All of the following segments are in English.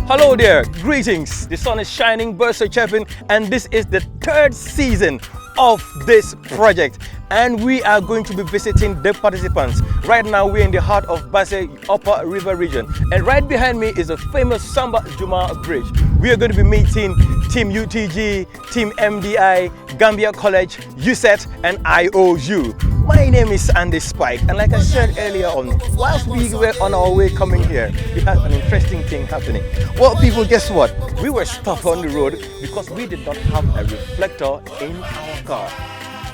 Hello there, greetings. The sun is shining, birds are chirping, and this is the third season of this project. And we are going to be visiting the participants. Right now, we're in the heart of Basse Upper River region. And right behind me is a famous Samba Juma Bridge. We are going to be meeting Team UTG, Team MDI, Gambia College, USET, and IOU. My name is Andy Spike, and like I said earlier on, whilst we were on our way coming here, we had an interesting thing happening. Well, people, guess what? We were stopped on the road because we did not have a reflector in our car.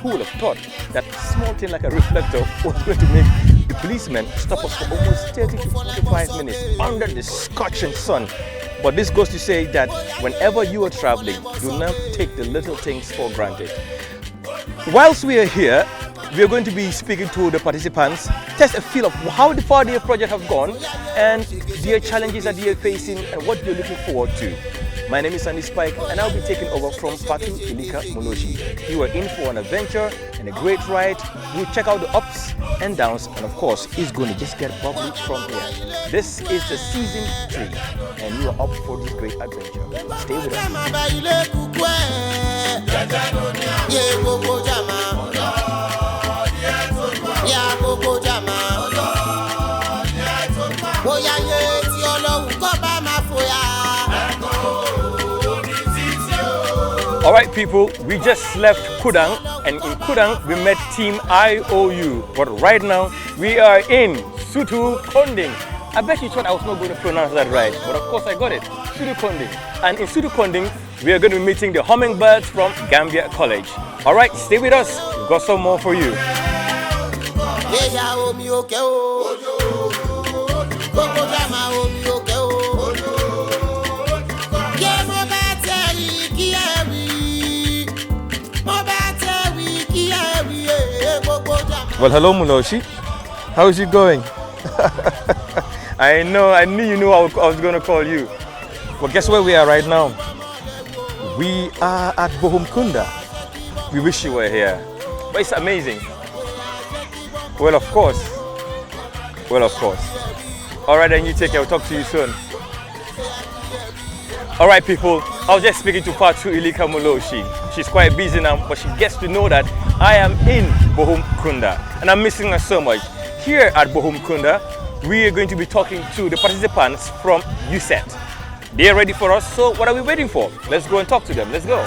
Who would have thought that small thing like a reflector was going to make the policemen stop us for almost 30 to 45 minutes under the scorching sun? But this goes to say that whenever you are traveling, do not take the little things for granted. Whilst we are here, we are going to be speaking to the participants, test a feel of how far their project have gone and their challenges that they are facing and what they're looking forward to. My name is Sandy Spike, and I'll be taking over from Patu Ilika Moloshi. You are in for an adventure and a great ride. We'll check out the ups and downs, and of course, it's going to just get bubbly from here. This is the season 3, and you are up for this great adventure. Stay with us. Alright people, we just left Kudang, and in Kudang we met Team IOU. But right now we are in Sutu Konding. I bet you thought I was not going to pronounce that right, but of course I got it. Sutu Konding. And in Sutu Konding we are going to be meeting the hummingbirds from Gambia College. Alright, stay with us, we've got some more for you. Well, hello Muloshi. How is it going? I knew you knew I was going to call you. Well, guess where we are right now? We are at Bohum Kunda. We wish you were here. But it's amazing. Well, of course. All right, then you take care. I'll talk to you soon. All right, people. I was just speaking to Patu Ilika Moloshi. She's quite busy now, but she gets to know that I am in Bohum Kunda, and I'm missing her so much. Here at Bohum Kunda, we are going to be talking to the participants from USET. They are ready for us, so what are we waiting for? Let's go and talk to them. Let's go.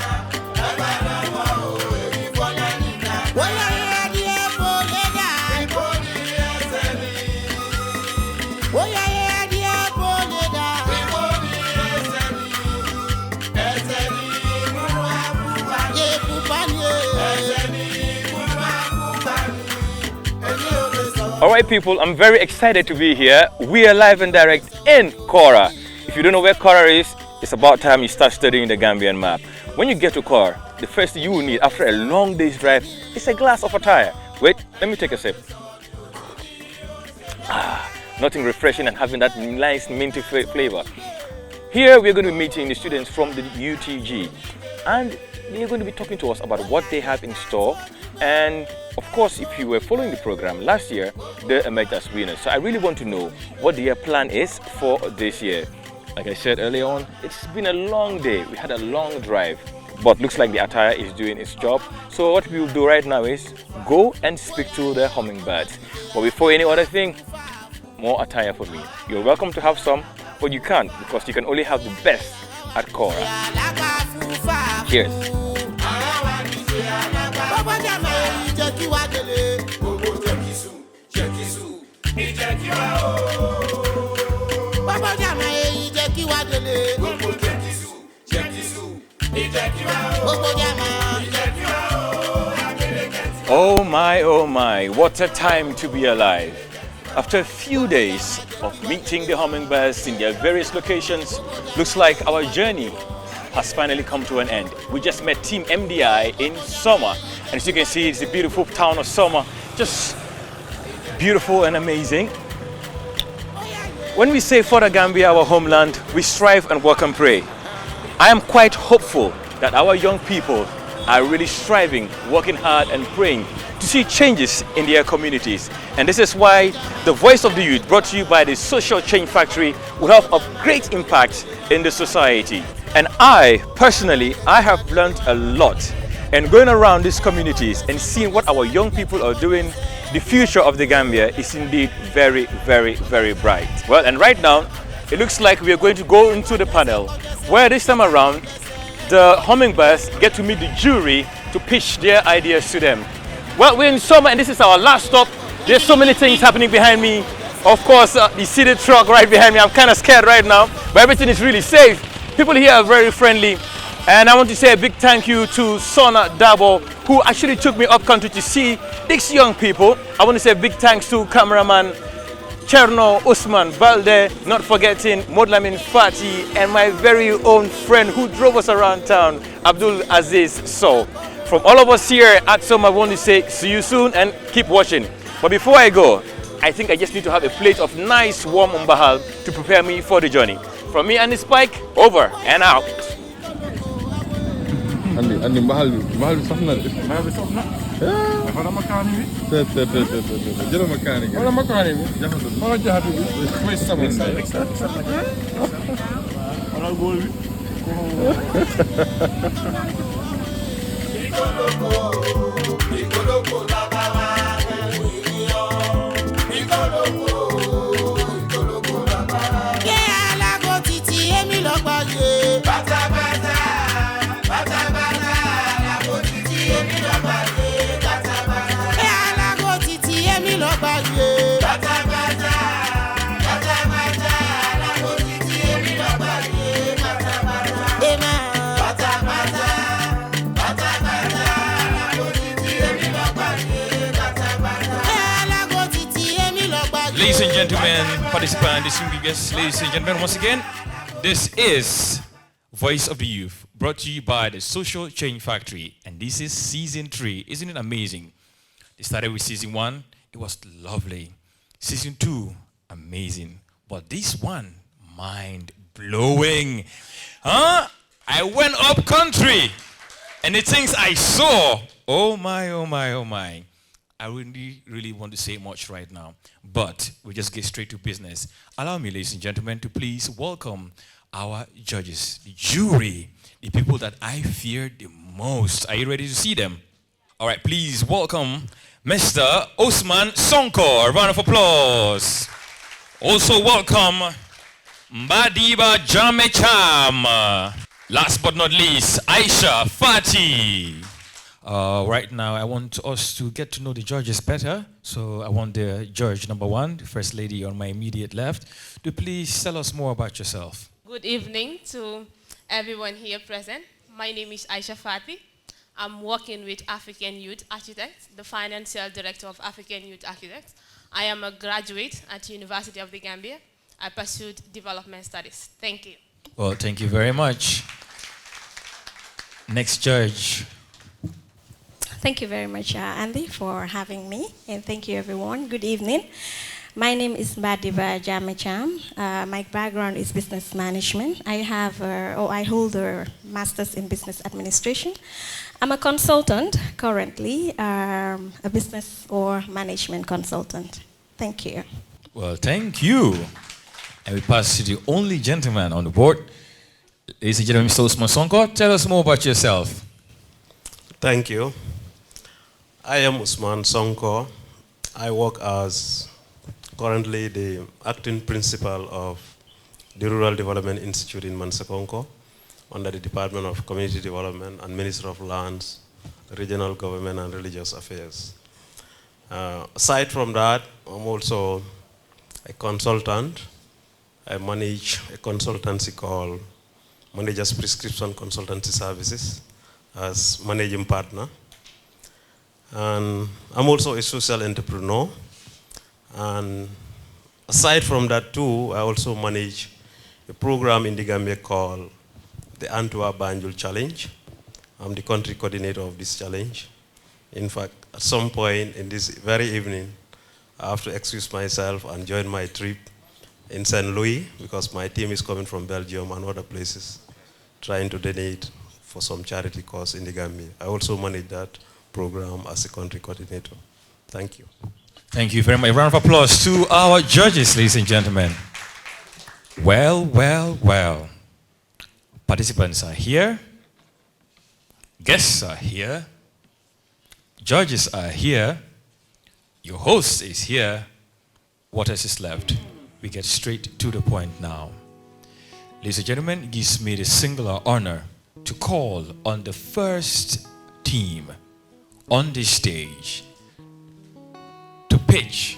Alright people, I'm very excited to be here. We are live and direct in Kora. If you don't know where Kora is, it's about time you start studying the Gambian map. When you get to Kora, the first thing you will need after a long day's drive is a glass of attire. Wait, let me take a sip. Nothing refreshing and having that nice minty flavor. Here we're going to be meeting the students from the UTG, and they're going to be talking to us about what they have in store. And of course, if you were following the program last year, they emerged as winners. So I really want to know what their plan is for this year. Like I said earlier on, it's been a long day. We had a long drive, but looks like the attire is doing its job. So what we will do right now is go and speak to the hummingbirds. But before any other thing, more attire for me. You're welcome to have some, but you can't because you can only have the best at Kora. Cheers. Oh my, what a time to be alive. After a few days of meeting the hummingbirds in their various locations, looks like our journey has finally come to an end. We just met Team MDI in Soma, and as you can see, it's the beautiful town of Soma, just beautiful and amazing. When we say for the Gambia, our homeland, we strive and work and pray. I am quite hopeful that our young people are really striving, working hard and praying to see changes in their communities. And this is why the Voice of the Youth, brought to you by the Social Change Factory, will have a great impact in the society. And I, personally, I have learned a lot. And going around these communities and seeing what our young people are doing, the future of the Gambia is indeed very, very, very bright. Well, and right now, it looks like we are going to go into the panel, where this time around, the hummingbirds get to meet the jury to pitch their ideas to them. Well, we're in summer and this is our last stop. There's so many things happening behind me. Of course, you see the truck right behind me. I'm kind of scared right now, but everything is really safe. People here are very friendly. And I want to say a big thank you to Sona Dabo, who actually took me up country to see these young people. I want to say a big thanks to cameraman Cherno Usman Balde, not forgetting Modlamin Fati, and my very own friend who drove us around town, Abdul Aziz So. From all of us here at SOM, I want to say see you soon and keep watching. But before I go, I think I just need to have a plate of nice warm umbahal to prepare me for the journey. From me and the Spike, over and out. Andi mahal safna de. Mahal safna. Wala makani bi. Jelo makani. Wala makani bi. Jahatu. Wala jahatu bi. Koy sama. Wala gol bi. Ikoloko la baba. Ikoloko la baba. Ke ala go titi emi lo gbaye. Bata bata. Bata bata la go titi emi lo gbaye. Bata bata. Ke ala go titi emi lo gbaye. Bata bata. Bata bata la go titi emi lo gbaye. Bata bata. Ema. Bata bata. Bata bata la go titi emi lo gbaye. Bata bata. Ke ala go titi emi lo gbaye. Ladies and gentlemen, participants, distinguished guests, ladies and gentlemen, once again, this is Voice of the Youth, brought to you by the Social Change Factory, and this is season 3. Isn't it amazing? They started with season 1, it was lovely. Season 2, amazing. But this one, mind-blowing. Huh? I went up country, and the things I saw, oh my, oh my, oh my. I really want to say much right now, but we'll just get straight to business. Allow me, ladies and gentlemen, to please welcome our judges, the jury, the people that I fear the most. Are you ready to see them? All right, please welcome Mr. Osman Sonko. A round of applause. Also welcome Mbadiba Jamecham. Last but not least, Aisha Fati. Right now, I want us to get to know the judges better. So I want the judge number 1, the first lady on my immediate left, to please tell us more about yourself. Good evening to everyone here present. My name is Aisha Fati. I'm working with African Youth Architects, the financial director of African Youth Architects. I am a graduate at the University of the Gambia. I pursued development studies. Thank you. Well, thank you very much. Next judge. Thank you very much, Andy, for having me, and thank you, everyone. Good evening. My name is Mbadiba Jamecham. My background is business management. I hold a master's in business administration. I'm a consultant currently, a business or management consultant. Thank you. Well, thank you. And we pass to the only gentleman on the board. Ladies and gentlemen, Mr. Osman Sonko, tell us more about yourself. Thank you. I am Usman Sonko. I work as currently the acting principal of the Rural Development Institute in Mansakonko under the Department of Community Development and Ministry of Lands, Regional Government and Religious Affairs. Aside from that, I'm also a consultant. I manage a consultancy called Managers Prescription Consultancy Services as managing partner. And I'm also a social entrepreneur. And aside from that too, I also manage a program in the Gambia called the Antwa Banjul Challenge. I'm the country coordinator of this challenge. In fact, at some point in this very evening, I have to excuse myself and join my trip in St. Louis because my team is coming from Belgium and other places trying to donate for some charity cause in the Gambia. I also manage that program as a country coordinator. Thank you. Thank you very much. A round of applause to our judges, ladies and gentlemen. Well, well, well. Participants are here. Guests are here. Judges are here. Your host is here. What else is left? We get straight to the point now. Ladies and gentlemen, it gives me the singular honor to call on the first team on this stage to pitch,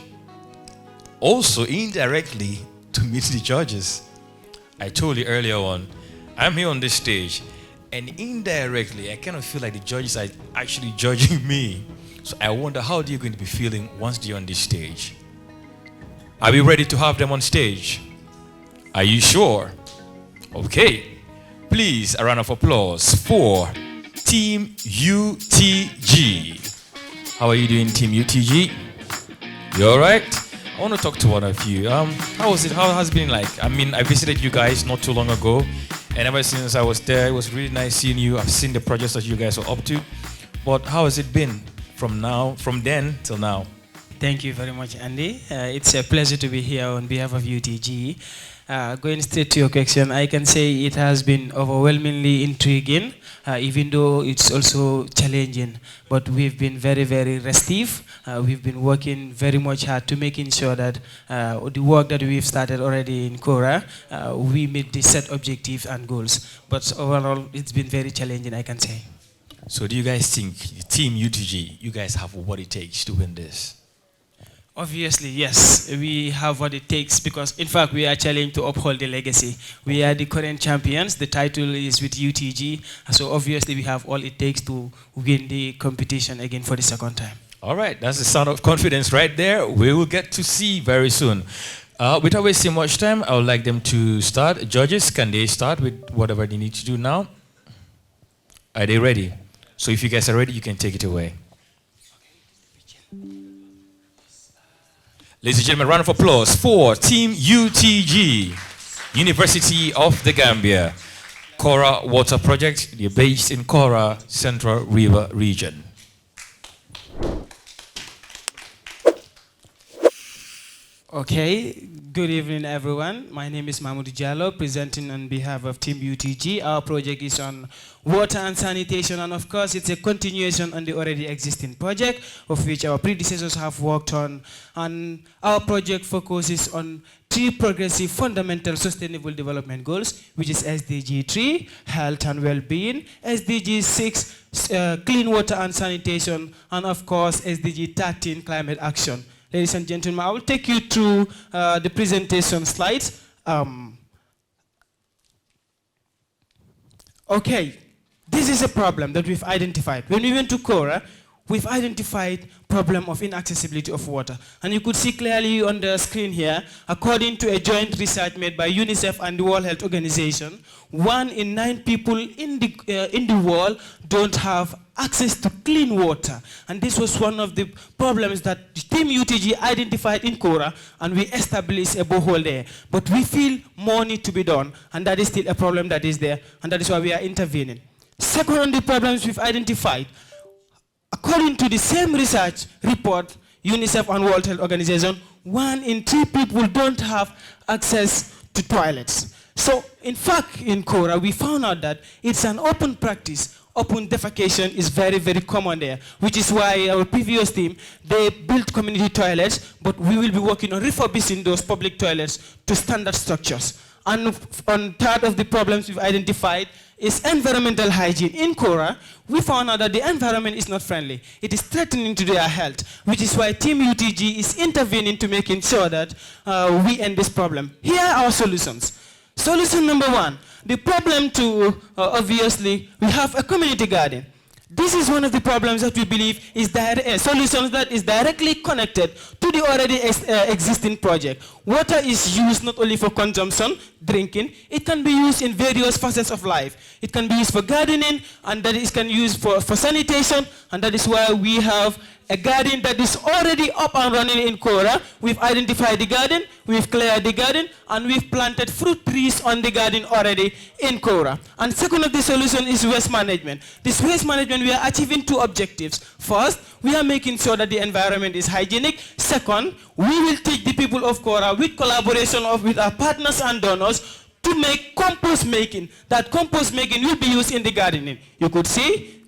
also indirectly to meet the judges. I told you earlier on, I'm here on this stage, and indirectly, I kind of feel like the judges are actually judging me. So I wonder how they're going to be feeling once they're on this stage. Are we ready to have them on stage? Are you sure? Okay. Please, a round of applause for Team UTG. How are you doing, Team UTG? You all right? I want to talk to one of you. How was it? How has it been like? I mean, I visited you guys not too long ago, and ever since I was there, it was really nice seeing you. I've seen the projects that you guys are up to. But how has it been from then till now? Thank you very much, Andy. It's a pleasure to be here on behalf of UTG. Going straight to your question, I can say it has been overwhelmingly intriguing, even though it's also challenging. But we've been very, very restive. We've been working very much hard to making sure that the work that we've started already in Kora, we meet the set objectives and goals. But overall, it's been very challenging, I can say. So do you guys think, Team UTG, you guys have what it takes to win this? Obviously, yes, we have what it takes because, in fact, we are challenged to uphold the legacy. We are the current champions. The title is with UTG. So, obviously, we have all it takes to win the competition again for the second time. All right, that's the sound of confidence right there. We will get to see very soon. Without wasting much time, I would like them to start. Judges, can they start with whatever they need to do now? Are they ready? So, if you guys are ready, you can take it away. Ladies and gentlemen, round of applause for Team UTG, University of the Gambia, Kora Water Project. They're based in Kora, Central River Region. Okay, good evening, everyone. My name is Mahmoud Diallo, presenting on behalf of Team UTG. Our project is on water and sanitation, and of course, it's a continuation on the already existing project, of which our predecessors have worked on. And our project focuses on 3 progressive fundamental sustainable development goals, which is SDG 3, health and well-being, SDG 6, clean water and sanitation, and of course, SDG 13, climate action. Ladies and gentlemen, I will take you through the presentation slides. Okay, this is a problem that we've identified. When we went to Kora, we've identified problem of inaccessibility of water. And you could see clearly on the screen here, according to a joint research made by UNICEF and the World Health Organization, 1 in 9 people in the world don't have access to clean water. And this was one of the problems that Team UTG identified in Kora, and we established a borehole there. But we feel more need to be done, and that is still a problem that is there, and that is why we are intervening. Second on the problems we've identified, according to the same research report, UNICEF and World Health Organization, 1 in 3 people don't have access to toilets. So, in fact, in Kora, we found out that it's an open practice. Open defecation is very, very common there, which is why our previous team, they built community toilets, but we will be working on refurbishing those public toilets to standard structures. And on third of the problems we've identified is environmental hygiene. In Kora, we found out that the environment is not friendly. It is threatening to their health, which is why Team UTG is intervening to making sure that we end this problem. Here are our solutions. Solution number 1, the problem to, obviously, we have a community garden. This is one of the problems that we believe is solutions that is directly connected to the already existing project. Water is used not only for consumption, drinking, it can be used in various facets of life. It can be used for gardening, and that is can be used for sanitation, and that is why we have a garden that is already up and running in Kora. We've identified the garden, we've cleared the garden, and we've planted fruit trees on the garden already in Kora. And second of the solution is waste management. This waste management, we are achieving two objectives. First, we are making sure that the environment is hygienic. Second, we will teach the people of Kora with collaboration with our partners and donors to make compost making. That compost making will be used in the gardening. You could see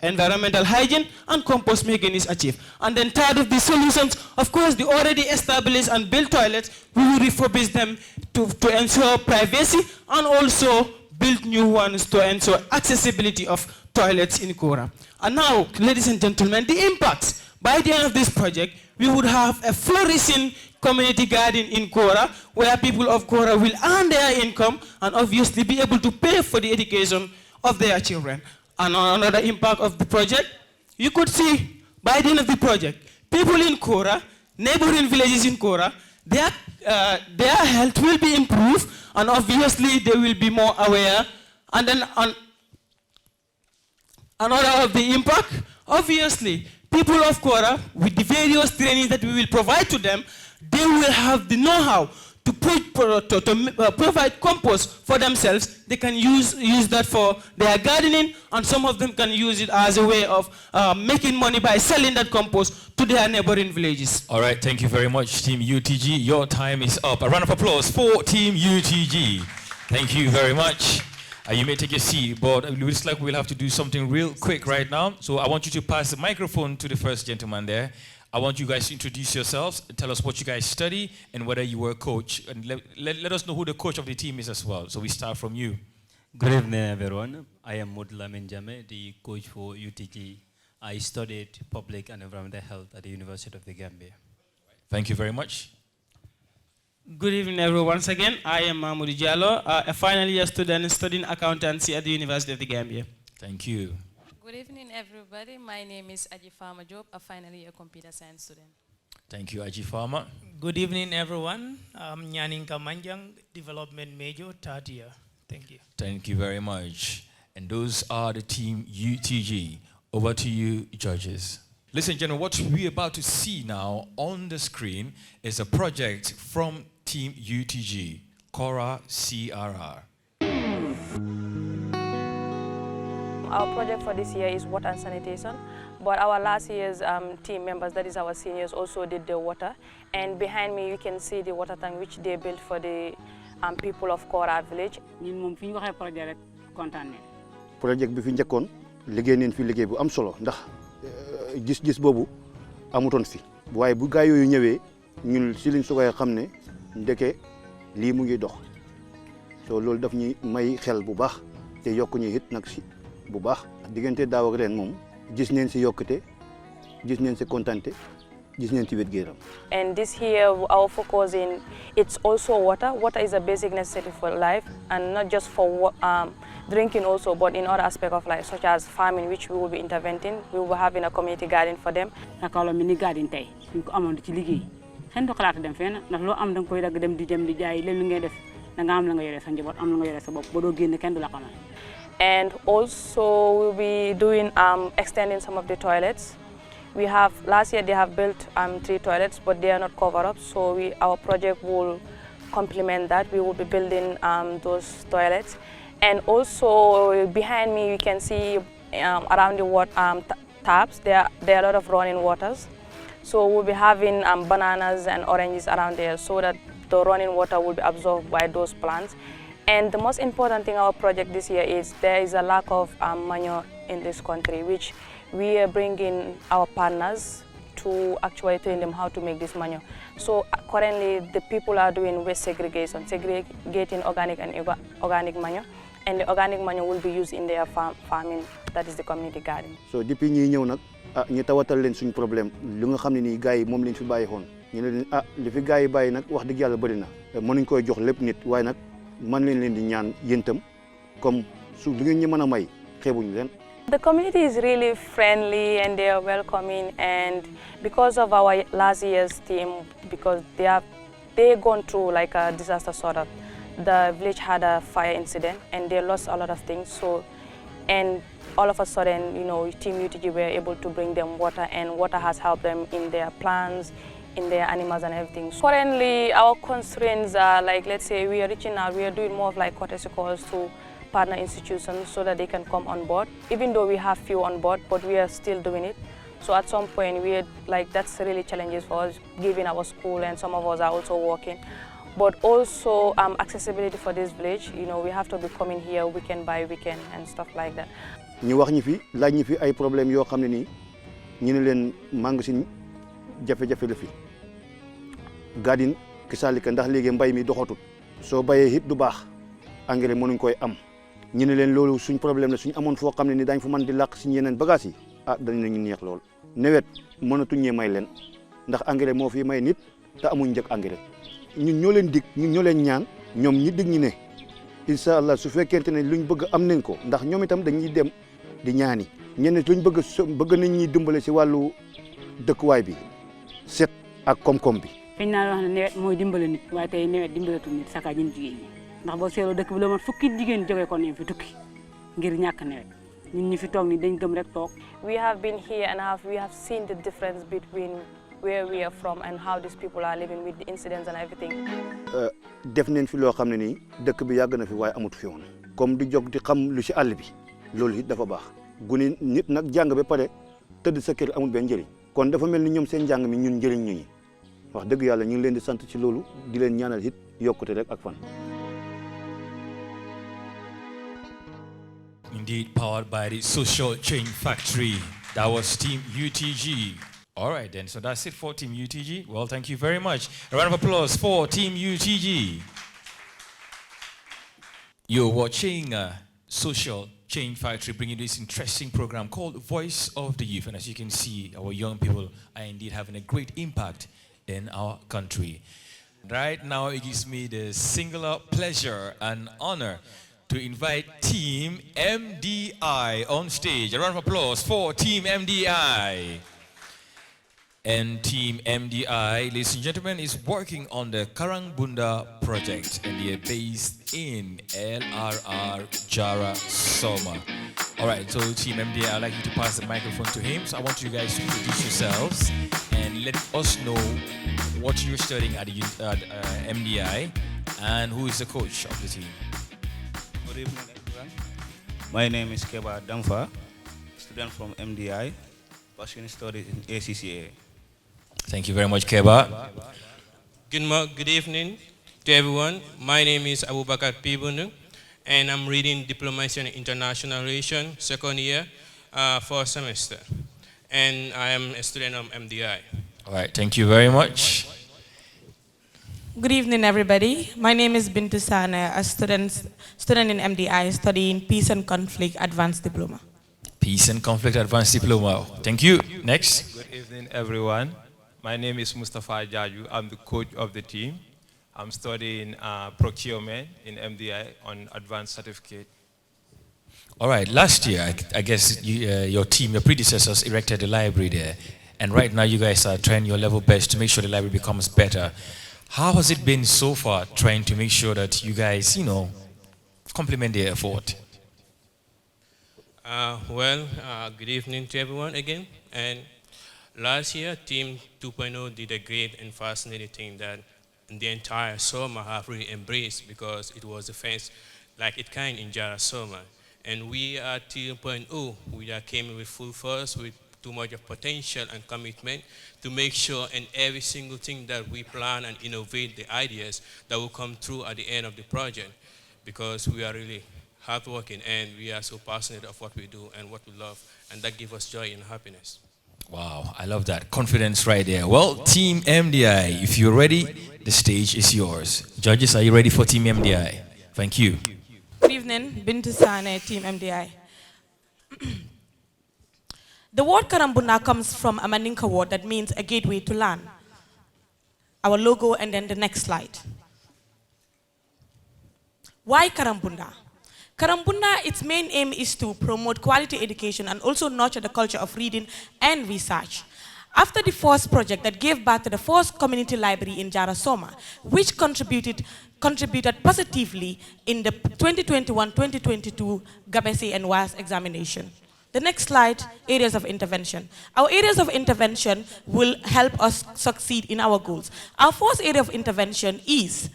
environmental hygiene and compost making is achieved. And then third of the solutions, of course, the already established and built toilets, we will refurbish them to ensure privacy and also build new ones to ensure accessibility of toilets in Kora. And now, ladies and gentlemen, the impacts. By the end of this project, we would have a flourishing community garden in Kora where people of Kora will earn their income and obviously be able to pay for the education of their children. And another impact of the project, you could see by the end of the project, people in Kora, neighboring villages in Kora, their health will be improved and obviously they will be more aware. And then another of the impact, obviously, people of Kora, with the various trainings that we will provide to them, they will have the know-how to provide compost for themselves. They can use that for their gardening, and some of them can use it as a way of making money by selling that compost to their neighboring villages. All right, thank you very much, Team UTG. Your time is up. A round of applause for Team UTG. Thank you very much. You may take your seat, but it looks like we'll have to do something real quick right now. So I want you to pass the microphone to the first gentleman there. I want you guys to introduce yourselves, tell us what you guys study, and whether you were a coach. And let us know who the coach of the team is as well. So we start from you. Good evening, everyone. I am Modla Menjame, the coach for UTG. I studied public and environmental health at the University of the Gambia. Thank you very much. Good evening, everyone. Once again, I am Mahmoud Diallo, a final year student studying accountancy at the University of the Gambia. Thank you. Good evening, everybody. My name is Aji Farmer Job, a final year computer science student. Thank you, Aji Farmer. Good evening, everyone. I'm Nyanin Kamanjang, development major, third year. Thank you. Thank you very much. And those are the team UTG. Over to you, judges. Listen, and gentlemen, what we're about to see now on the screen is a project from Team UTG, Kora CRR. Our project for this year is water and sanitation, but our last year's team members, that is our seniors, also did the water. And behind me you can see the water tank which they built for the people of Kora village. Project bi fi njëkkoon liggéey neen fi liggéey bu am solo ndax gis-gis boobu amutoon fi waaye bu gaay yooyu ñëwee ñun si liñ sugay xam ne ndeke lii mu ngi dox so loolu daf ñuy may xel bu baax te yokku ñu it nag si bu baax diggante daaw ak ren moom gis neen si yokkute gis neen si kontante gis neen si wet gu yaram. And this year our focus in it's also water. Water is a basic necessity for life, and not just for drinking also, but in other aspects of life such as farming, which we will be interventing. We will be having a community garden for them. Nakala mini garden tay ñu ko amon ci liggéey xen do xalaat dem fenn ndax lo am dang koy dag dem di jaay leen li ngay def da nga am la nga yoré sa njabot am la nga yoré sa bop bo do génn kenn du la xamal. And also we'll be doing extending some of the toilets. We have last year they have built 3 toilets, but they are not covered up. So our project will complement that. We will be building those toilets, and also behind me you can see around the water taps. There are a lot of running waters. So we'll be having bananas and oranges around there, so that the running water will be absorbed by those plants. And the most important thing our project this year is there is a lack of manure in this country, which we are bringing our partners to actually train them how to make this manure. So currently the people are doing waste segregation, segregating organic and organic manure, and the organic manure will be used in their farming, that is the community garden. So depuis ñi ñëw nak ñi tawatal leen suñu problème lu nga xamni ni gaay mom lañ fi bayyi xon ñu leen li fi gaay bayyi nak wax dëgg yalla bari na mënuñ koy jox lépp nit waaye nak man leen di ñaan yéntam comme su lu ngeen ñi mëna may xébuñ leen. The community is really friendly and they are welcoming, and because of our last year's team, because they gone through like a disaster sort of. The village had a fire incident and they lost a lot of things. So, and all of a sudden, Team UTG were able to bring them water, and water has helped them in their plants, in their animals and everything. So currently, our constraints are like, let's say we are reaching out, we are doing more of like courtesy calls to partner institutions so that they can come on board. Even though we have few on board, but we are still doing it. So at some point, we are like, that's really challenges for us, given our school, and some of us are also working. But also accessibility for this village, we have to be coming here weekend by weekend and stuff like that. ñu wax ñi fi laaj ñi fi ay problème yoo xam ne nii ñu ne leen magasin jafe-jafe la fi gadin kisaalika ndax léegi mbay mi doxatul soo bayee it du baax engrais mënuñ koy am ñu ne leen loolu suñ problème la suñ amoon foo xam ne ni daañ fa mën di làq suñ yeneen bagages yi dañ nañu neex lool nawet mënatuñ ñee may leen ndax engrais moo fi may nit te amuñ njëg engrais ñun ñoo leen dig ñun ñoo leen ñaan ñoom ñi dig ñi ne incha allah su fekkente ne luñ bëgg am nañ ko ndax ñoom itam dañuy dem di ñaani ñenn luñ bëgg nañ ñuy dimbale si wàllu dëkkuwaay bi set ak koom-koom bi. fiñ naa wax ne nawet mooy dimbale nit waaye tey nawet dimbalatul nit saka ñun jigéen ñi ndax boo seetloo dëkk bi la mat fukki jigéen jógee ko ne fi tukki ngir ñàkk nawet ñun ñi fi toog ni dañ gëm rek toog. We have been here and we have seen the difference between where we are from and how these people are living with the incidents and everything. def nañ fi loo xam ne nii dëkk bi yàgg na fi waaye amut fi woon comme di jóg di xam lu si àll bi loolu it dafa baax gune nit nag jàng ba pare tëdd sa kër amul benn njëriñ kon dafa mel ni ñoom seen njàng mi ñun njëriñ ñu wax dëgg yàlla ñu ngi leen di sant ci loolu di leen ñaanal it yokkute rek ak fan. Indeed, powered by the Social Change Factory. That was Team UTG. All right, then. So that's it for Team UTG. Well, thank you very much. A round of applause for Team UTG. You're watching Social Change Factory bringing this interesting program called Voice of the Youth. And as you can see, our young people are indeed having a great impact in our country. Right now, it gives me the singular pleasure and honor to invite Team MDI on stage. A round of applause for Team MDI. And Team MDI, ladies and gentlemen, is working on the Karangabunda project, and they are based in LRR Jara Soma. All right, so Team MDI, I'd like you to pass the microphone to him. So I want you guys to introduce yourselves and let us know what you're studying at MDI and who is the coach of the team. Good evening, everyone. My name is Keba Damfa, student from MDI, pursuing studies in ACCA. Thank you very much, Keba. Good evening to everyone. My name is Abubakar Pibunu, and I'm reading Diplomacy and International Relations, second year, first semester. And I am a student of MDI. All right, thank you very much. Good evening, everybody. My name is Bintu Sane, a student in MDI studying Peace and Conflict Advanced Diploma. Peace and Conflict Advanced Diploma. Thank you. Next. Good evening, everyone. My name is Mustafa Jaju. I'm the coach of the team. I'm studying procurement in MDI on advanced certificate. All right, last year, I guess your team, your predecessors erected a library there. And right now you guys are trying your level best to make sure the library becomes better. How has it been so far trying to make sure that you guys, complement their effort? Good evening to everyone again. And last year, Team 2.0 did a great and fascinating thing that the entire Soma have really embraced, because it was the first like it kind in Jara Soma. And we at Team 2.0, we came with full force, with too much of potential and commitment to make sure in every single thing that we plan and innovate the ideas that will come through at the end of the project, because we are really hardworking and we are so passionate of what we do and what we love, and that gives us joy and happiness. Wow, I love that. Confidence right there. Well, Team MDI, if you're ready, the stage is yours. Judges, are you ready for Team MDI? Thank you. Good evening, Bintu Sane, Team MDI. The word Karambunda comes from a Maninka word that means a gateway to land. Our logo, and then the next slide. Why Karambunda? Karambunda, its main aim is to promote quality education and also nurture the culture of reading and research. After the first project that gave birth to the first community library in Jara Soma, which contributed positively in the 2021-2022 Gabese and WAS examination. The next slide, areas of intervention. Our areas of intervention will help us succeed in our goals. Our first area of intervention is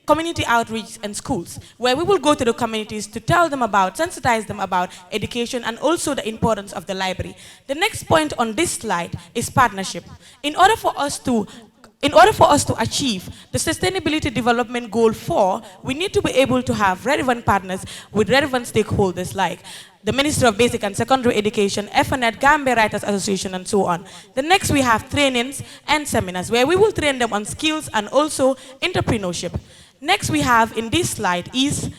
community outreach and schools, where we will go to the communities to tell them about, sensitize them about education and also the importance of the library. The next point on this slide is partnership. In order for us to achieve the Sustainability Development Goal 4, we need to be able to have relevant partners with relevant stakeholders like the Ministry of Basic and Secondary Education, FNET, Gambia Writers Association, and so on. The next we have trainings and seminars where we will train them on skills and also entrepreneurship. Next we have in this slide is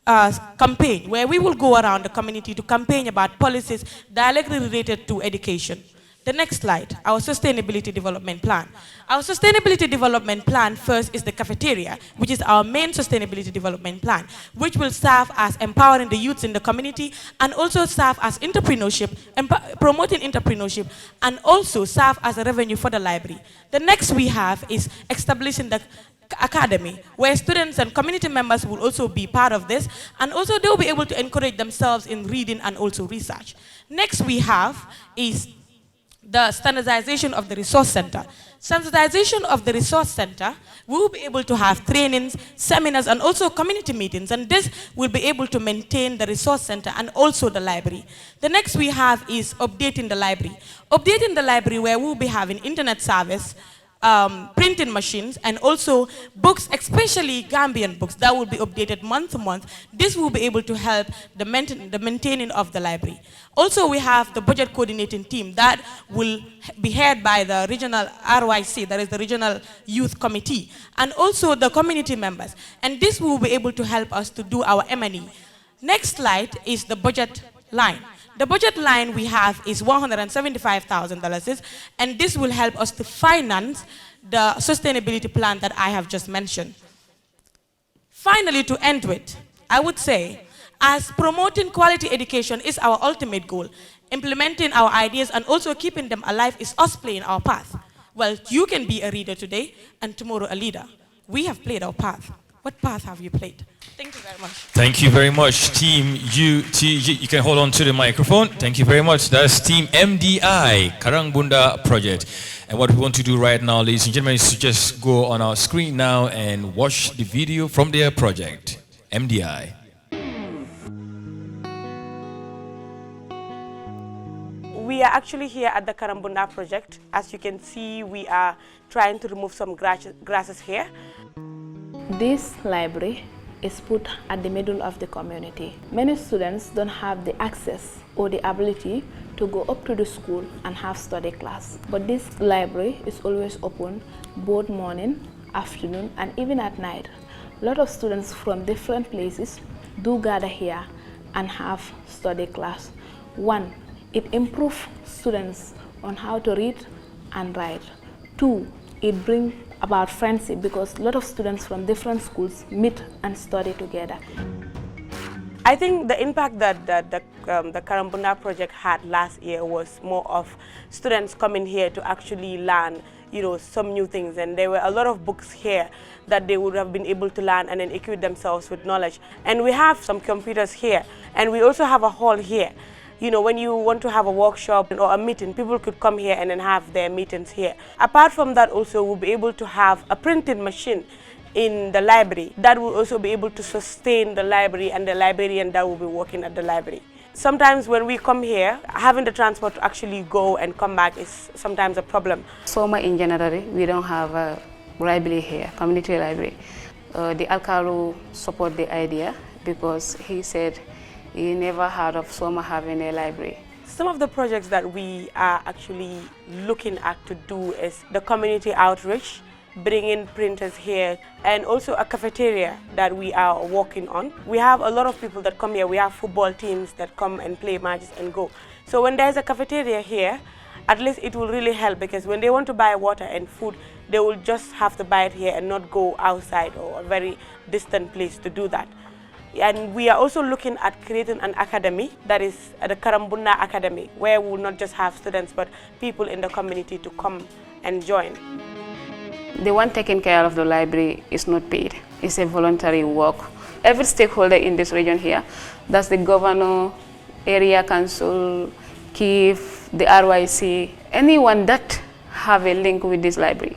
campaign, where we will go around the community to campaign about policies directly related to education. The next slide, our Sustainability Development Plan. Our Sustainability Development Plan first is the cafeteria, which is our main Sustainability Development Plan, which will serve as empowering the youths in the community and also serve as entrepreneurship, promoting entrepreneurship, and also serve as a revenue for the library. The next we have is establishing the academy, where students and community members will also be part of this, and also they will be able to encourage themselves in reading and also research. Next we have is the standardization of the resource center. Standardization of the resource center, we will be able to have trainings, seminars, and also community meetings, and this will be able to maintain the resource center and also the library. The next we have is updating the library. Updating the library, where we will be having internet service, printing machines, and also books, especially Gambian books, that will be updated month to month. This will be able to help the maintaining of the library. Also, we have the budget coordinating team that will be headed by the regional RYC, that is the Regional Youth Committee, and also the community members. And this will be able to help us to do our M&E. Next slide is the budget line. The budget line we have is $175,000, and this will help us to finance the sustainability plan that I have just mentioned. Finally, to end with, I would say, as promoting quality education is our ultimate goal, implementing our ideas and also keeping them alive is us playing our path. Well, you can be a reader today and tomorrow a leader. We have played our path. What path have you played? Thank you very much. Thank you very much, Team UTG. You can hold on to the microphone. Thank you very much. That's Team MDI, Karang Bunda Project. And what we want to do right now, ladies and gentlemen, is to just go on our screen now and watch the video from their project, MDI. We are actually here at the Karang Bunda Project. As you can see, we are trying to remove some grasses here. This library is put at the middle of the community. Many students don't have the access or the ability to go up to the school and have study class. But this library is always open both morning, afternoon, and even at night. A lot of students from different places do gather here and have study class. One, it improves students on how to read and write. Two, it brings about friendship because a lot of students from different schools meet and study together. I think the impact that the Karang Bunda project had last year was more of students coming here to actually learn, some new things, and there were a lot of books here that they would have been able to learn and then equip themselves with knowledge. And we have some computers here, and we also have a hall here. When you want to have a workshop or a meeting, people could come here and then have their meetings here. Apart from that, also we'll be able to have a printing machine in the library that will also be able to sustain the library and the librarian that will be working at the library. Sometimes when we come here, having the transport to actually go and come back is sometimes a problem. Soma in January, we don't have a library here, community library. The Alcalo support the idea because he said he never heard of Soma having a library. Some of the projects that we are actually looking at to do is the community outreach, bringing printers here, and also a cafeteria that we are working on. We have a lot of people that come here. We have football teams that come and play matches and go. So when there's a cafeteria here, at least it will really help, because when they want to buy water and food, they will just have to buy it here and not go outside or a very distant place to do that. And we are also looking at creating an academy, that is the Karang Bunda Academy, where we will not just have students but people in the community to come and join. The one taking care of the library is not paid. It's a voluntary work. Every stakeholder in this region here, that's the governor, area council, KIF, the RYC, anyone that have a link with this library,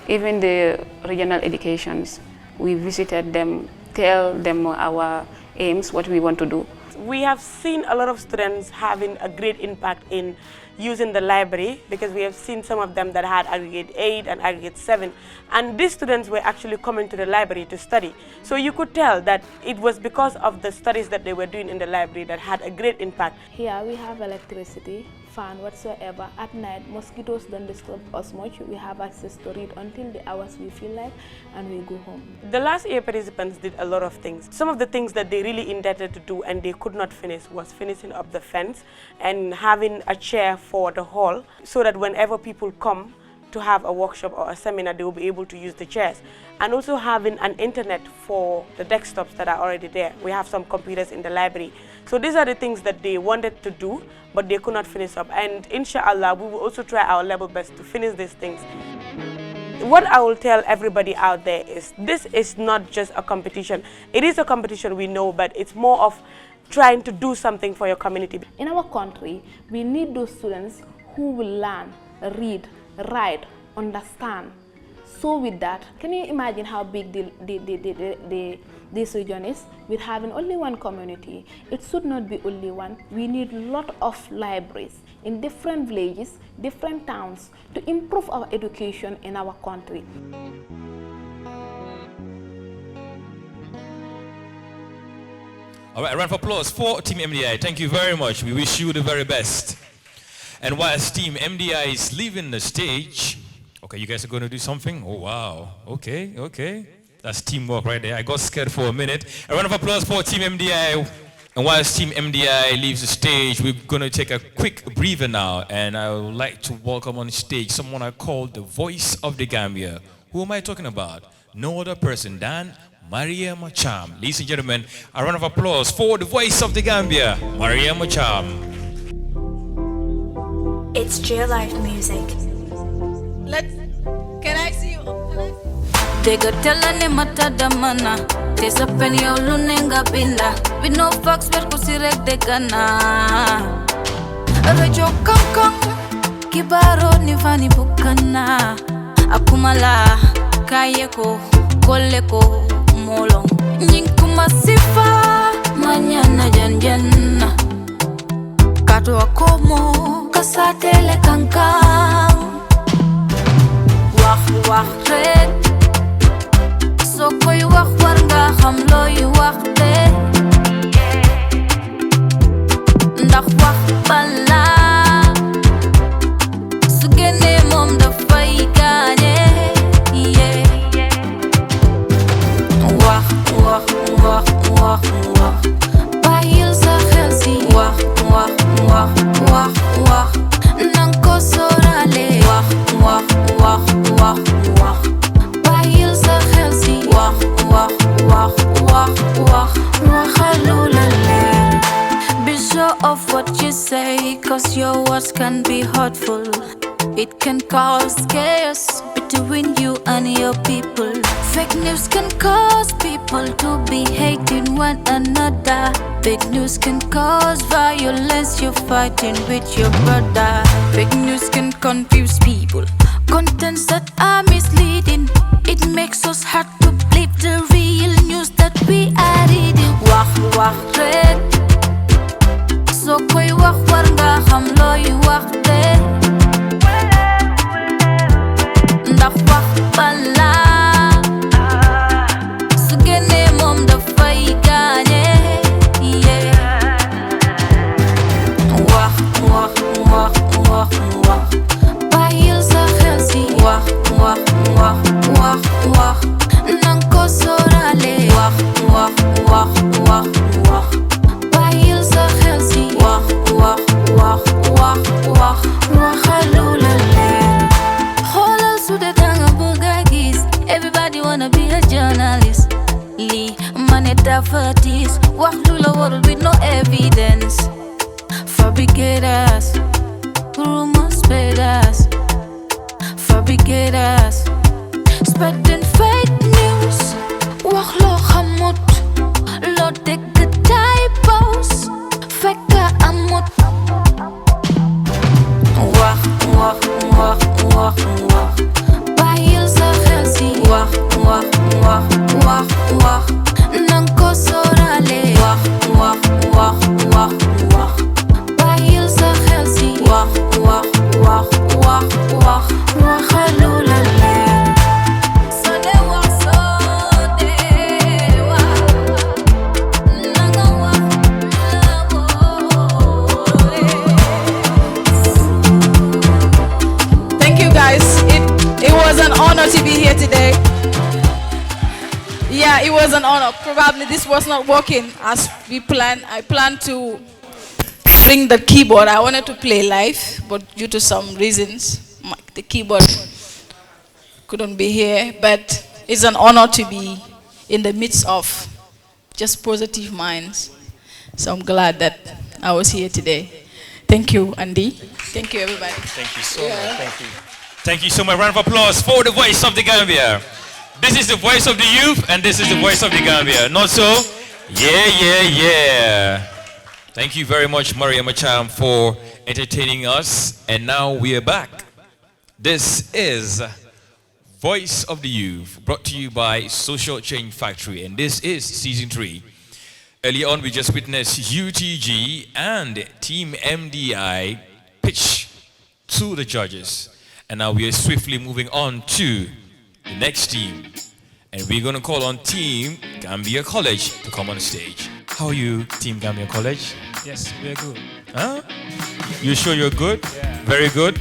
even the regional educations. We visited them, tell them our aims, what we want to do. We have seen a lot of students having a great impact in using the library, because we have seen some of them that had aggregate 8 and aggregate 7, and these students were actually coming to the library to study. So you could tell that it was because of the studies that they were doing in the library that had a great impact. Here we have electricity, fan whatsoever. At night, mosquitoes don't disturb us much. We have access to read until the hours we feel like, and we go home. The last year participants did a lot of things. Some of the things that they really intended to do and they could not finish was finishing up the fence and having a chair for the hall, so that whenever people come to have a workshop or a seminar, they will be able to use the chairs. And also having an internet for the desktops that are already there. We have some computers in the library. So these are the things that they wanted to do, but they could not finish up. And inshallah, we will also try our level best to finish these things. What I will tell everybody out there is, this is not just a competition. It is a competition, we know, but it's more of trying to do something for your community. In our country, we need those students who will learn, read, write, understand. So with that, can you imagine how big this region is? With having only one community, it should not be only one. We need a lot of libraries in different villages, different towns, to improve our education in our country. All right, a round of applause for Team MDI. Thank you very much. We wish you the very best. And whilst Team MDI is leaving the stage, okay, you guys are going to do something? Oh, wow. Okay, okay. That's teamwork right there. I got scared for a minute. A round of applause for Team MDI. And whilst Team MDI leaves the stage, we're going to take a quick breather now. And I would like to welcome on stage someone I call the voice of the Gambia. Who am I talking about? No other person than Mariama Cham. Ladies and gentlemen, a round of applause for the voice of the Gambia, Mariama Cham. It's J Life music. Can I see you? Tega tella ne mata damana. Tesa penny lunenga binda. With no fucks where kusirek de gana. Rejo kankang kibaro ni vani bukana. Akumala kayeko koleko molong. Nyinkuma sifa manyana janjana. Kato akomo kasatele kankang. Wax red so koy wax war nga xam looy wax de ndax wax bala su génnee moom dafay gaañe wax bàyyil sa xel si wax nang ko sóoraale wax bàyyil sa xel si waxalu la leer. Be sure of what you say, cause your words can be hurtful. It can cause chaos between you and your people. Fake news can cause people to be hating one another. Fake news can cause violence, you're fighting with your brother. Fake news can confuse people. Contents that are misleading. It makes us hard to believe the real news that we are reading. Wax red so koy wax war nga xam looy wax de ndax wax bala su génnee moom dafay gaañe wax bàyyil sa xel si wax nang ko sóoraale wax bàyyil sa xel si waxalu la leer. Xoolal su dee danga bëgg a gis everybody wanna be a journalist. Lii ma ne dafa tiis wax lu la warul with no evidence. Fabricators, rumors spreaders, fabricators, spreading fake news. Wax loo xamut, loo dégg typos, fekk am wax nang ko sorale wax wax wax wax wax bàyyil sa xel si wax wax wax wax wax waxalu la leer so de wax so de wax nanga wax la boole. Thank you guys. It was an honor to be here today. Yeah, it was an honor. Probably this was not working as we planned. I planned to bring the keyboard. I wanted to play live, but due to some reasons, the keyboard couldn't be here. But it's an honor to be in the midst of just positive minds. So I'm glad that I was here today. Thank you, Andy. Thank you, everybody. Thank you so much. Thank you. Thank you so much. Round of applause for the voice of the Gambia. This is the voice of the youth, and this is the voice of the Gambia. Not so? Yeah, yeah, yeah. Thank you very much, Maria Macham, for entertaining us. And now we are back. This is Voice of the Youth, brought to you by Social Change Factory, and this is Season 3. Earlier on, we just witnessed UTG and Team MDI pitch to the judges. And now we are swiftly moving on to the next team. And we're going to call on Team Gambia College to come on the stage. How are you, Team Gambia College? Yes, we're good. Huh? You sure you're good? Yeah. Very good.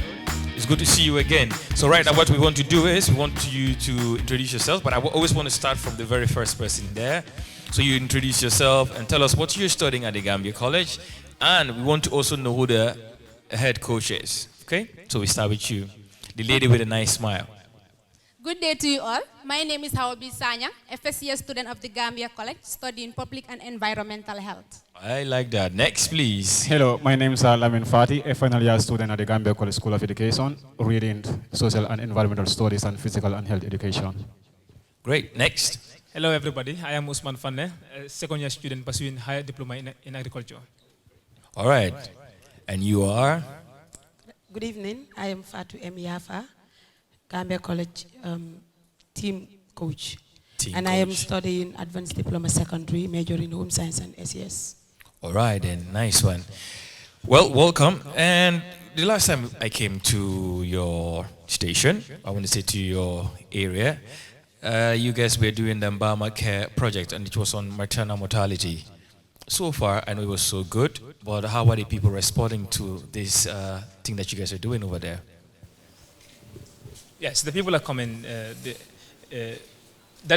It's good to see you again. So right now what we want to do is we want you to introduce yourself, but I always want to start from the very first person there. So you introduce yourself and tell us what you're studying at the Gambia College. And we want to also know who the head coach is. Okay? So we start with you. The lady with a nice smile. Good day to you all. My name is Hawabi Sanya, a first year student of the Gambia College, studying public and environmental health. I like that. Next, please. Hello, my name is Lamin Fati, a final year student at the Gambia College School of Education, reading social and environmental studies and physical and health education. Great. Next. Hello, everybody. I am Usman Fanne, a second year student pursuing higher diploma in agriculture. All right. And you are? Good evening. I am Fatu M. Yafa, Gambia College team coach. And I am studying advanced diploma secondary, majoring in home science and SES. All right, then. Nice one. Well, welcome. And the last time I came to your station, I want to say to your area, you guys were doing the Mbama Care project, and it was on maternal mortality. So far, I know it was so good, but how are the people responding to this thing that you guys are doing over there? Yes, the people are coming. That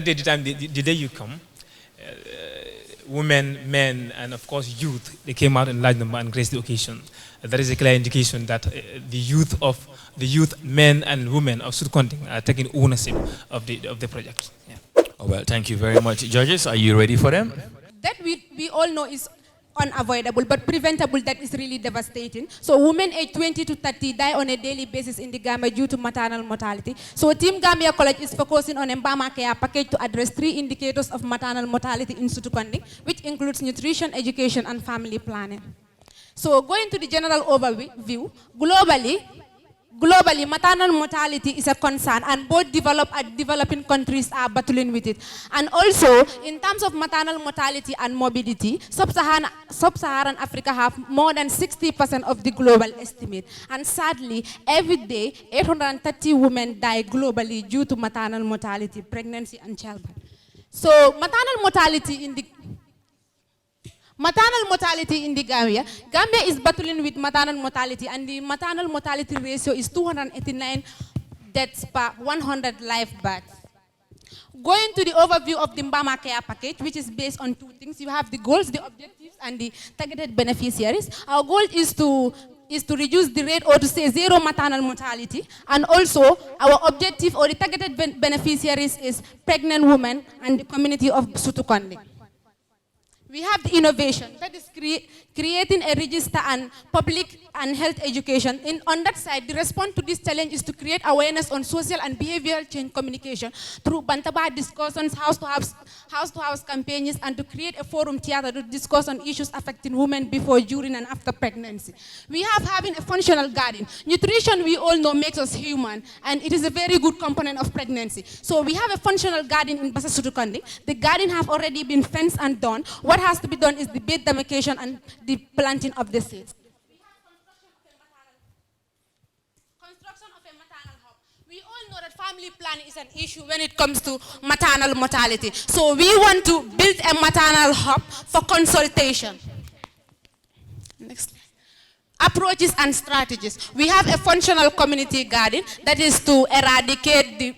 day, the day you come, women, men, and of course youth, they came out in large number and graced the occasion. That is a clear indication that the youth, men and women of Sud-Konting are taking ownership of the project. Yeah. Oh, well, thank you very much. Judges, are you ready for them? That we all know is unavoidable, but preventable, that is really devastating. So women aged 20 to 30 die on a daily basis in the Gambia due to maternal mortality. So Team Gambia College is focusing on Mbama Care package to address 3 indicators of maternal mortality in Sud-Konting, which includes nutrition, education, and family planning. So going to the general overview, globally, maternal mortality is a concern, and both developed and developing countries are battling with it. And also, in terms of maternal mortality and morbidity, sub-Saharan Africa have more than 60% of the global estimate. And sadly, every day, 830 women die globally due to maternal mortality, pregnancy, and childbirth. So, maternal mortality in the Gambia is battling with maternal mortality, and the maternal mortality ratio is 289 deaths per 100 live births. Going to the overview of the Mbama Care package, which is based on 2 things. You have the goals, the objectives, and the targeted beneficiaries. Our goal is to reduce the rate, or to say zero maternal mortality. And also, our objective or the targeted beneficiaries is pregnant women and the community of Sud-Konting. We have the innovation, that is creating a register and public and health education. On that side, the response to this challenge is to create awareness on social and behavioral change communication through Bantaba discussions, house-to-house campaigns, and to create a forum theater to discuss on issues affecting women before, during, and after pregnancy. We have having a functional garden. Nutrition, we all know, makes us human, and it is a very good component of pregnancy. So we have a functional garden in Bassa Sutukandi. The garden have already been fenced and done. What has to be done is the bed demarcation and the planting of the seeds. We all know that family planning is an issue when it comes to maternal mortality. So we want to build a maternal hub for consultation. Next. Approaches and strategies. We have a functional community garden that is to eradicate the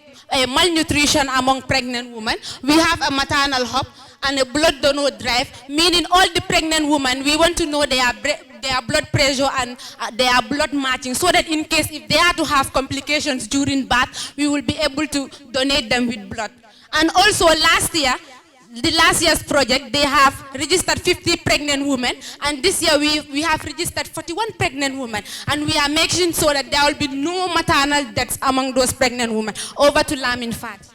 malnutrition among pregnant women. We have a maternal hub and a blood donor drive, meaning all the pregnant women, we want to know their blood pressure and their blood matching, so that in case if they are to have complications during birth, we will be able to donate them with blood. And also last year's project, they have registered 50 pregnant women, and this year we have registered 41 pregnant women, and we are making sure that there will be no maternal deaths among those pregnant women. Over to Lamin Fat.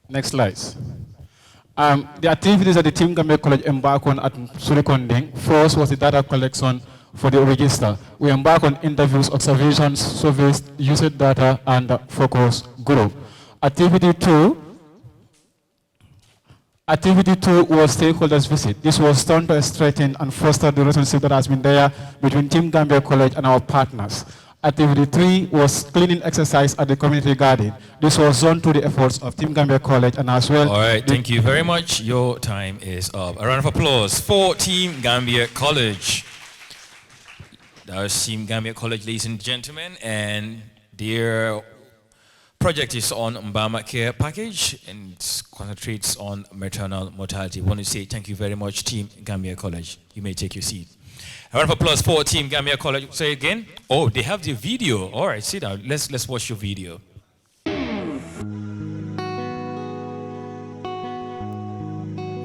Next slide. The activities that the Team Gambia College embarked on at Surikonding, first was the data collection for the register. We embarked on interviews, observations, surveys, usage data, and focus group. Activity two was stakeholders visit. This was done to strengthen and foster the relationship that has been there between Team Gambia College and our partners. Activity 3 was cleaning exercise at the community garden. This was done to the efforts of Team Gambia College and as well. All right, thank you very much. Your time is up. A round of applause for Team Gambia College. That was Team Gambia College, ladies and gentlemen, and their project is on Mbama Care Package and it concentrates on maternal mortality. I want to say thank you very much, Team Gambia College. You may take your seat. A round of applause for Team Gambia College. Say again. Oh, they have the video. All right, sit down. Let's watch your video.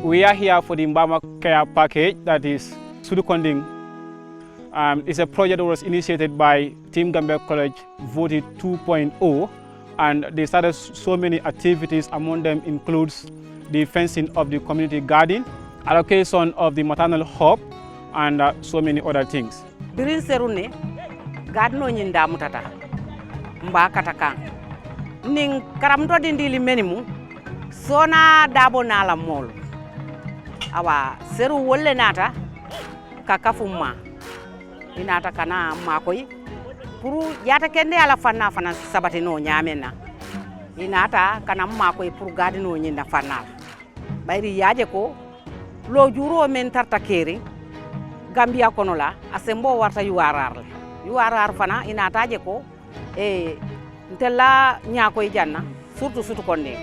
We are here for the Mbama Care Package, that is Surikonding. It's a project that was initiated by Team Gambia College, voted 2.0, and they started so many activities. Among them includes the fencing of the community garden, allocation of the maternal hub, and so many other things. Birin serune gadno nyinda mutata mba kataka ning karamto dindili menimu sona dabo nala mol awa seru wolle nata kakafuma inata kana makoy puru yata kende ala fanna fana sabati no nyamena inata kana makoy puru gadino nyinda fanna bayri yaje ko lo juro men tarta keri Gambia konola asembo warta URR fana inataje ko ntella nyako janna surtout Sutukonding.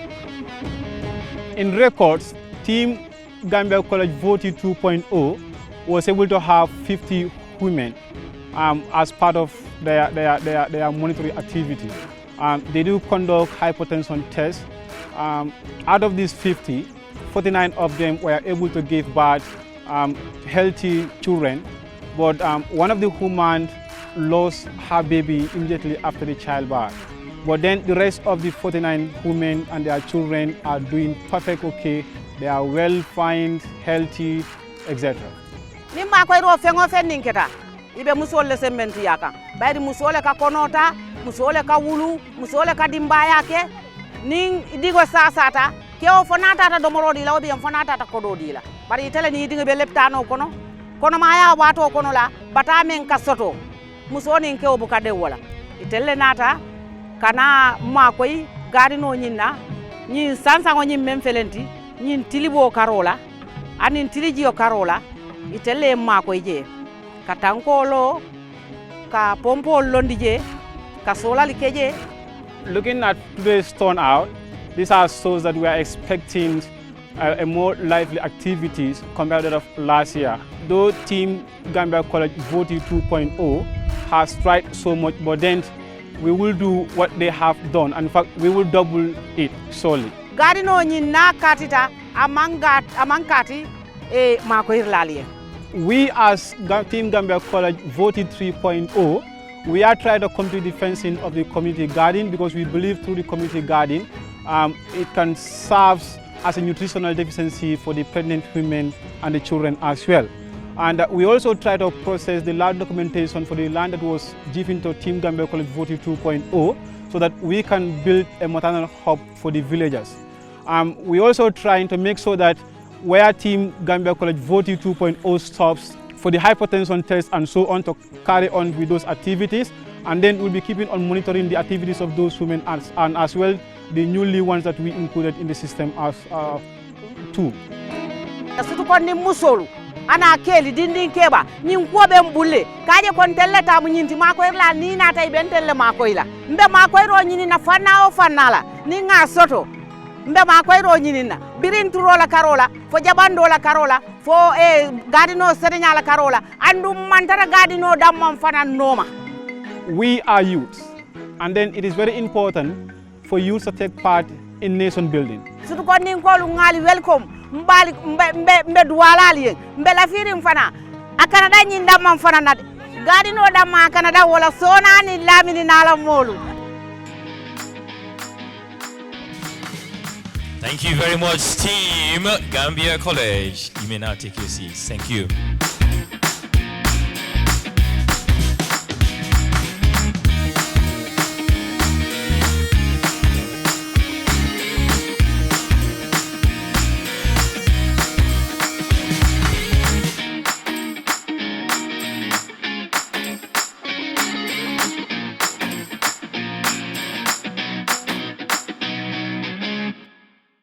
In records, Team Gambia College voted 2.0 was able to have 50 women as part of their monitoring activity. They do conduct hypertension tests. Out of these 50, 49 of them were able to give birth healthy children, but one of the women lost her baby immediately after the childbirth. But then the rest of the 49 women and their children are doing perfect okay. They are well fine, healthy, etc. Nimma koy ro fengo fenninketa ibe musole sementi yaka bayri musole ka konota musole ka wulu musole ka dimbaya ke ning digo sasata keo fonata ta domorodi la obi fonata ta kododi la bari tele ni dinga be leptano kono maya wato kono la bata men kasoto musoni nkeo bukade wala itelle nata kana makoy garino nyinna nyi sansango nyi memfelenti nyi tilibo karola anin tilijio karola itelle makoy je katankolo ka pompo londije ka sola likeje. Looking at today's turnout, these are shows that we are expecting a more lively activities compared to last year. Though Team Gambia College voted 2.0 has tried so much, but then we will do what they have done. In fact, we will double it solely. Garino nyina katita amangati e makoir lalie. we as Team Gambia College voted 3.0. We are trying to complete the fencing of the community garden because we believe through the community garden it can serve as a nutritional deficiency for the pregnant women and the children as well. And we also try to process the land documentation for the land that was given to Team Gambia College voted 2.0 so that we can build a maternal hub for the villagers. We also trying to make sure that where Team Gambia College voted 2.0 stops for the hypertension test and so on to carry on with those activities, and then we'll be keeping on monitoring the activities of those women and as well the newly ones that we included in the system as too. Ana keli dindin keba nyin ko be mbulle kaje kon telle ta mu nyinti mako irla ni na tay ben telle mako ila mbe mako ro nyini na fanna o fannala ni nga soto mbe mako ro nyini na birin turola karola fo jabando la karola fo gadino serenya la karola andu mantara gadino dammam fanan noma. We are youths, and then it is very important for youths to take part in nation building. Sutu kon nin ko lu ngali welcome mbali mbe duwalali mbe la firi mfana akana da nyinda man fana na gadi no da ma kana da wala sona ni lamini nala molu. Thank you very much, Team Gambia College. You may now take your seats. Thank you.